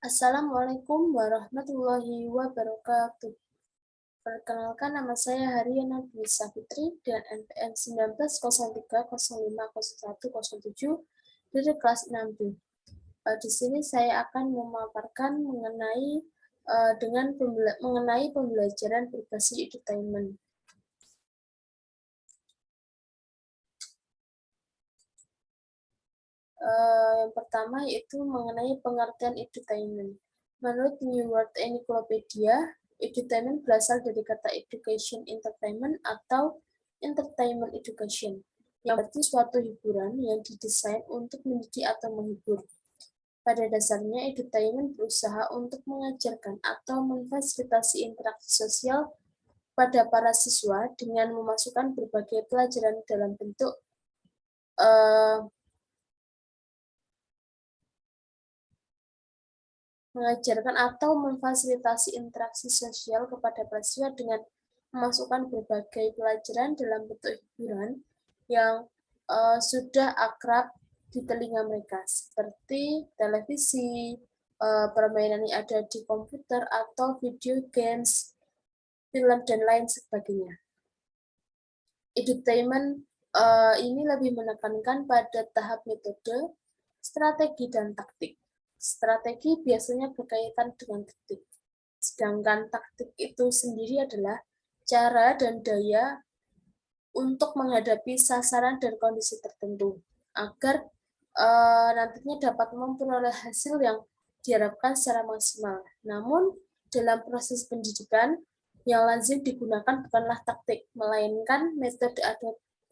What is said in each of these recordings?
Assalamualaikum warahmatullahi wabarakatuh. Perkenalkan, nama saya Haryana Dwi Safitri dan NPM 1903050107 dari kelas 6B. Di sini saya akan memaparkan mengenai pembelajaran berbasis edutainment. Yang pertama yaitu mengenai pengertian edutainment. Menurut New World Encyclopedia, edutainment berasal dari kata education entertainment atau entertainment education, yang berarti suatu hiburan yang didesain untuk mendidik atau menghibur. Pada dasarnya, edutainment berusaha untuk mengajarkan atau memfasilitasi interaksi sosial pada para siswa dengan memasukkan berbagai pelajaran dalam bentuk mengajarkan atau memfasilitasi interaksi sosial kepada siswa dengan memasukkan berbagai pelajaran dalam bentuk hiburan yang sudah akrab di telinga mereka, seperti televisi, permainan yang ada di komputer, atau video games, film, dan lain sebagainya. Edutainment ini lebih menekankan pada tahap metode, strategi, dan taktik. Strategi biasanya berkaitan dengan taktik, sedangkan taktik itu sendiri adalah cara dan daya untuk menghadapi sasaran dan kondisi tertentu, agar nantinya dapat memperoleh hasil yang diharapkan secara maksimal. Namun, dalam proses pendidikan, yang lazim digunakan bukanlah taktik, melainkan metode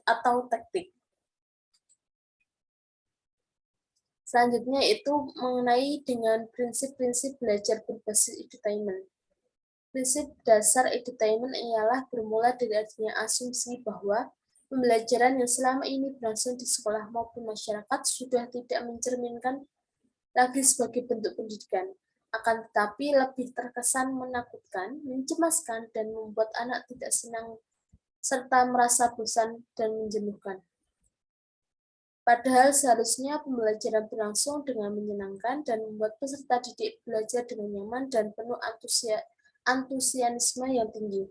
atau taktik. Selanjutnya itu mengenai dengan prinsip-prinsip belajar berbasis edutainment. Prinsip dasar edutainment ialah bermula dari adanya asumsi bahwa pembelajaran yang selama ini berlangsung di sekolah maupun masyarakat sudah tidak mencerminkan lagi sebagai bentuk pendidikan, akan tetapi lebih terkesan menakutkan, mencemaskan, dan membuat anak tidak senang serta merasa bosan dan menjenuhkan. Padahal seharusnya pembelajaran berlangsung dengan menyenangkan dan membuat peserta didik belajar dengan nyaman dan penuh antusiasme yang tinggi.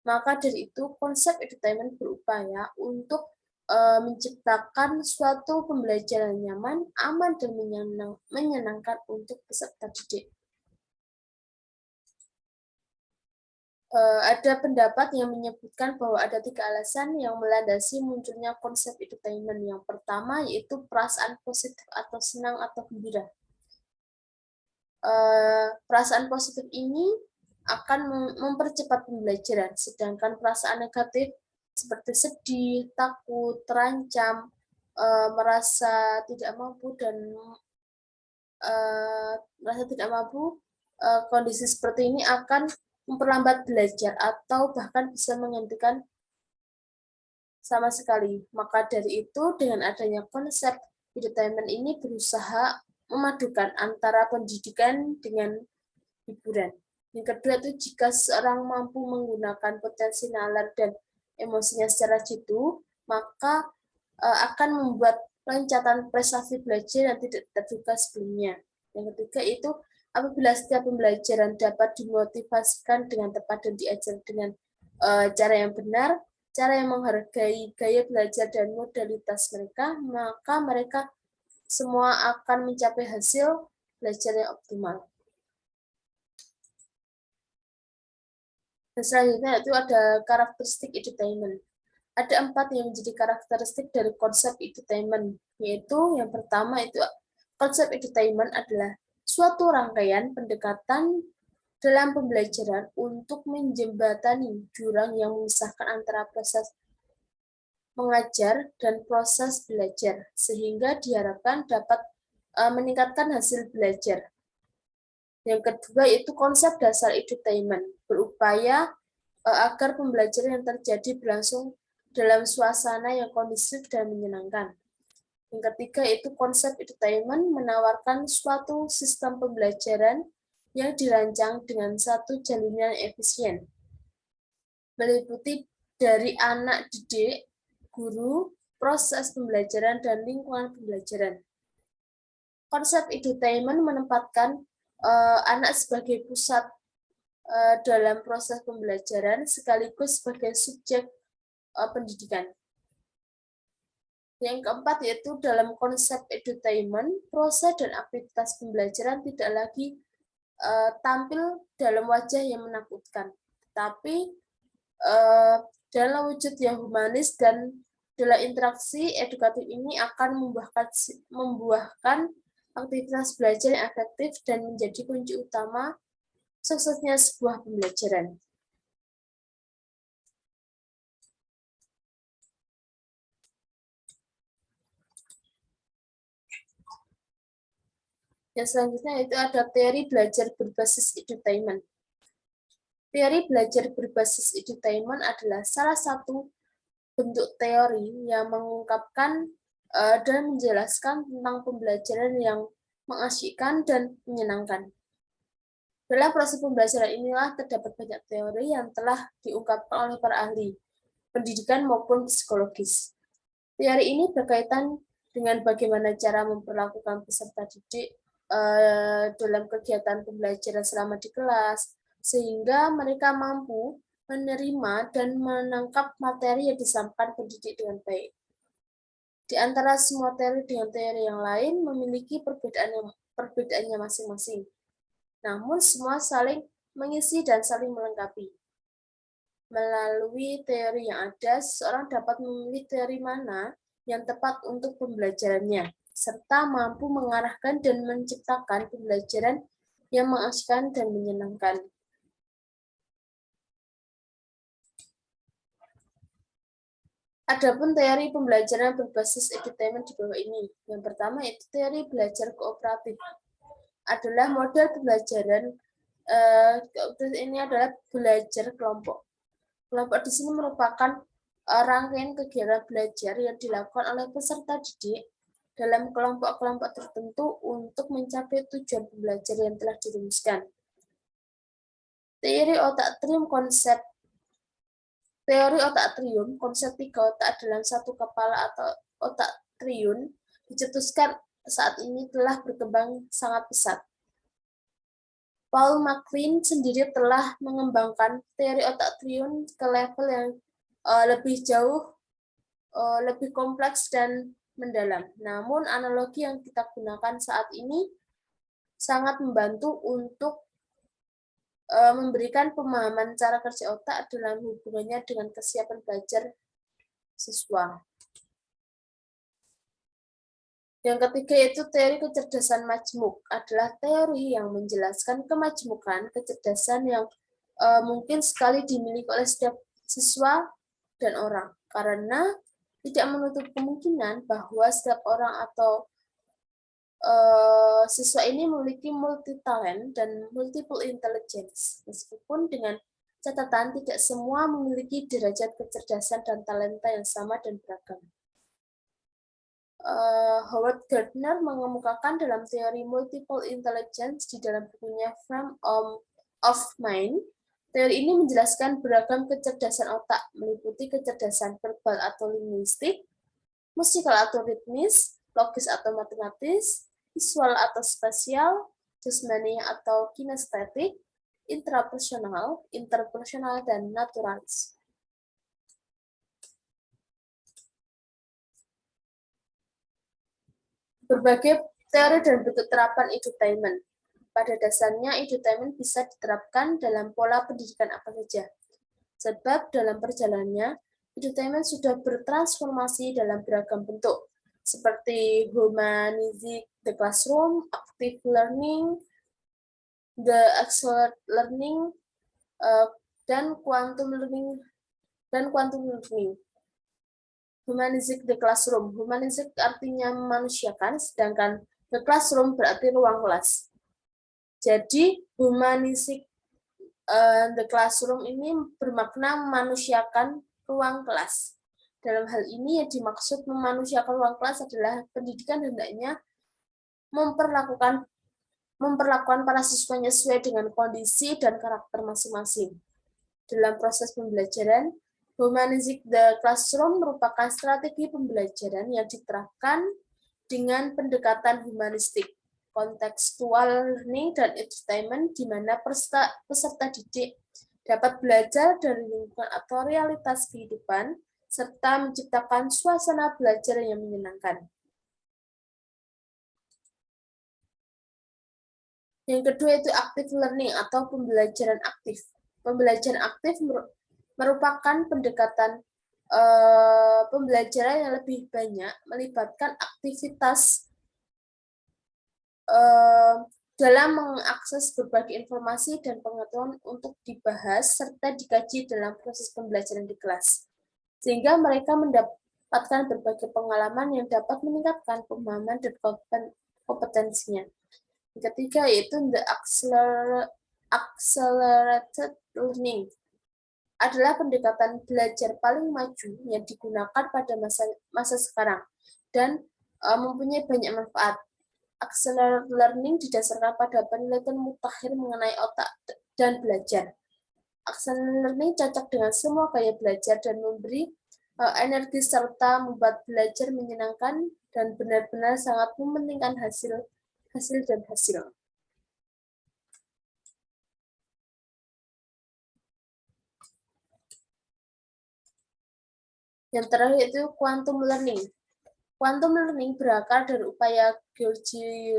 Maka dari itu, konsep edutainment berupaya untuk menciptakan suatu pembelajaran nyaman, aman, dan menyenangkan untuk peserta didik. Ada pendapat yang menyebutkan bahwa ada 3 alasan yang melandasi munculnya konsep edutainment. Yang pertama yaitu perasaan positif atau senang atau gembira. Perasaan positif ini akan mempercepat pembelajaran, sedangkan perasaan negatif seperti sedih, takut, terancam, merasa tidak mampu kondisi seperti ini akan memperlambat belajar atau bahkan bisa menghentikan sama sekali. Maka dari itu, dengan adanya konsep edutainment ini berusaha memadukan antara pendidikan dengan hiburan. Yang kedua itu jika seorang mampu menggunakan potensi nalar dan emosinya secara jitu, maka akan membuat loncatan prestasi belajar yang tidak terduga sebelumnya. Yang ketiga itu apabila setiap pembelajaran dapat dimotivasikan dengan tepat dan diajar dengan cara yang benar, cara yang menghargai gaya belajar dan modalitas mereka, maka mereka semua akan mencapai hasil belajar yang optimal. Dan selanjutnya itu ada karakteristik edutainment. Ada 4 yang menjadi karakteristik dari konsep edutainment, yaitu yang pertama itu konsep edutainment adalah suatu rangkaian pendekatan dalam pembelajaran untuk menjembatani jurang yang memisahkan antara proses mengajar dan proses belajar, sehingga diharapkan dapat meningkatkan hasil belajar. Yang kedua yaitu konsep dasar edutainment, berupaya agar pembelajaran yang terjadi berlangsung dalam suasana yang kondusif dan menyenangkan. Yang ketiga itu konsep edutainment menawarkan suatu sistem pembelajaran yang dirancang dengan satu jalinan efisien, meliputi dari anak didik, guru, proses pembelajaran, dan lingkungan pembelajaran. Konsep edutainment menempatkan anak sebagai pusat dalam proses pembelajaran sekaligus sebagai subjek pendidikan. Yang keempat yaitu dalam konsep edutainment, proses dan aktivitas pembelajaran tidak lagi tampil dalam wajah yang menakutkan, tapi dalam wujud yang humanis, dan dalam interaksi edukatif ini akan membuahkan aktivitas belajar yang efektif dan menjadi kunci utama suksesnya sebuah pembelajaran. Yang selanjutnya itu ada teori belajar berbasis edutainment. Teori belajar berbasis edutainment adalah salah satu bentuk teori yang mengungkapkan dan menjelaskan tentang pembelajaran yang mengasyikkan dan menyenangkan. Dalam proses pembelajaran inilah terdapat banyak teori yang telah diungkapkan oleh para ahli pendidikan maupun psikologis. Teori ini berkaitan dengan bagaimana cara memperlakukan peserta didik dalam kegiatan pembelajaran selama di kelas, sehingga mereka mampu menerima dan menangkap materi yang disampaikan pendidik dengan baik. Di antara semua teori dengan teori yang lain memiliki perbedaannya masing-masing. Namun semua saling mengisi dan saling melengkapi. Melalui teori yang ada, seseorang dapat memilih teori mana yang tepat untuk pembelajarannya, serta mampu mengarahkan dan menciptakan pembelajaran yang mengasyikkan dan menyenangkan. Adapun teori pembelajaran berbasis edutainment di bawah ini. Yang pertama yaitu teori belajar kooperatif. Adalah model pembelajaran ini adalah belajar kelompok. Kelompok di sini merupakan rangkaian kegiatan belajar yang dilakukan oleh peserta didik dalam kelompok-kelompok tertentu untuk mencapai tujuan pembelajaran yang telah dirumuskan. Teori otak trium konsep tiga otak dalam satu kepala atau otak triun dicetuskan saat ini telah berkembang sangat pesat. Paul MacLean sendiri telah mengembangkan teori otak triun ke level yang lebih jauh, lebih kompleks dan mendalam. Namun analogi yang kita gunakan saat ini sangat membantu untuk memberikan pemahaman cara kerja otak dalam hubungannya dengan kesiapan belajar siswa. Yang ketiga yaitu teori kecerdasan majmuk, adalah teori yang menjelaskan kemajmukan kecerdasan yang mungkin sekali dimiliki oleh setiap siswa dan orang, karena tidak menutup kemungkinan bahwa setiap orang atau siswa ini memiliki multi-talent dan multiple intelligence, meskipun dengan catatan tidak semua memiliki derajat kecerdasan dan talenta yang sama dan beragam. Howard Gardner mengemukakan dalam teori multiple intelligence di dalam bukunya Frame of Mind. Teori ini menjelaskan beragam kecerdasan otak, meliputi kecerdasan verbal atau linguistik, musikal atau ritmis, logis atau matematis, visual atau spasial, jasmani atau kinestetik, intrapersonal, interpersonal, dan naturalis. Berbagai teori dan bentuk terapan edutainment. Pada dasarnya, edutainment bisa diterapkan dalam pola pendidikan apa saja. Sebab dalam perjalanannya, edutainment sudah bertransformasi dalam beragam bentuk, seperti humanistic the classroom, active learning, the accelerated learning, dan quantum learning. Humanistic the classroom. Humanistic artinya memanusiakan, sedangkan the classroom berarti ruang kelas. Jadi humanistic the classroom ini bermakna memanusiakan ruang kelas. Dalam hal ini yang dimaksud memanusiakan ruang kelas adalah pendidikan hendaknya memperlakukan para siswanya sesuai dengan kondisi dan karakter masing-masing. Dalam proses pembelajaran, Humanistic the Classroom merupakan strategi pembelajaran yang diterapkan dengan pendekatan humanistik, contextual learning dan edutainment, di mana peserta didik dapat belajar dari lingkungan atau realitas kehidupan, serta menciptakan suasana belajar yang menyenangkan. Yang kedua itu active learning atau pembelajaran aktif. Pembelajaran aktif merupakan pendekatan pembelajaran yang lebih banyak melibatkan aktivitas dalam mengakses berbagai informasi dan pengetahuan untuk dibahas serta dikaji dalam proses pembelajaran di kelas, sehingga mereka mendapatkan berbagai pengalaman yang dapat meningkatkan pemahaman dan kompetensinya. Yang ketiga yaitu the accelerated learning adalah pendekatan belajar paling maju yang digunakan pada masa sekarang dan mempunyai banyak manfaat. Accelerated learning didasarkan pada penelitian mutakhir mengenai otak dan belajar. Accelerated learning cocok dengan semua gaya belajar dan memberi energi serta membuat belajar menyenangkan dan benar-benar sangat mementingkan hasil. Yang terakhir itu quantum learning. Quantum learning berakar dari upaya Georgy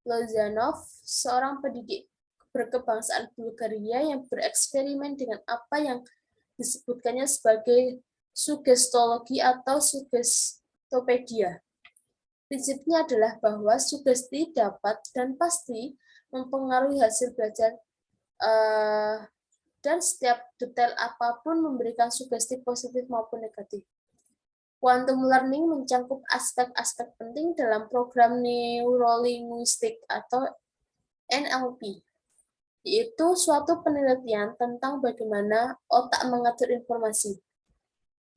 Lozanov, seorang pendidik berkebangsaan Bulgaria yang bereksperimen dengan apa yang disebutkannya sebagai sugestologi atau sugestopedia. Prinsipnya adalah bahwa sugesti dapat dan pasti mempengaruhi hasil belajar dan setiap detail apapun memberikan sugesti positif maupun negatif. Quantum learning mencangkup aspek-aspek penting dalam program neurolinguistik atau NLP, yaitu suatu penelitian tentang bagaimana otak mengatur informasi.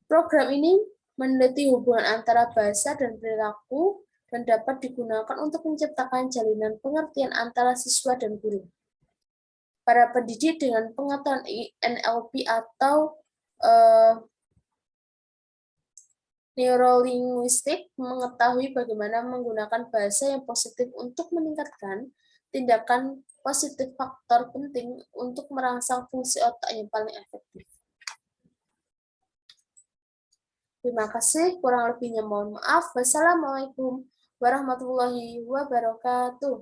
Program ini meneliti hubungan antara bahasa dan perilaku dan dapat digunakan untuk menciptakan jalinan pengertian antara siswa dan guru. Para pendidik dengan pengetahuan NLP atau neurolinguistik mengetahui bagaimana menggunakan bahasa yang positif untuk meningkatkan tindakan positif, faktor penting untuk merangsang fungsi otak yang paling efektif. Terima kasih, kurang lebihnya mohon maaf. Wassalamualaikum warahmatullahi wabarakatuh.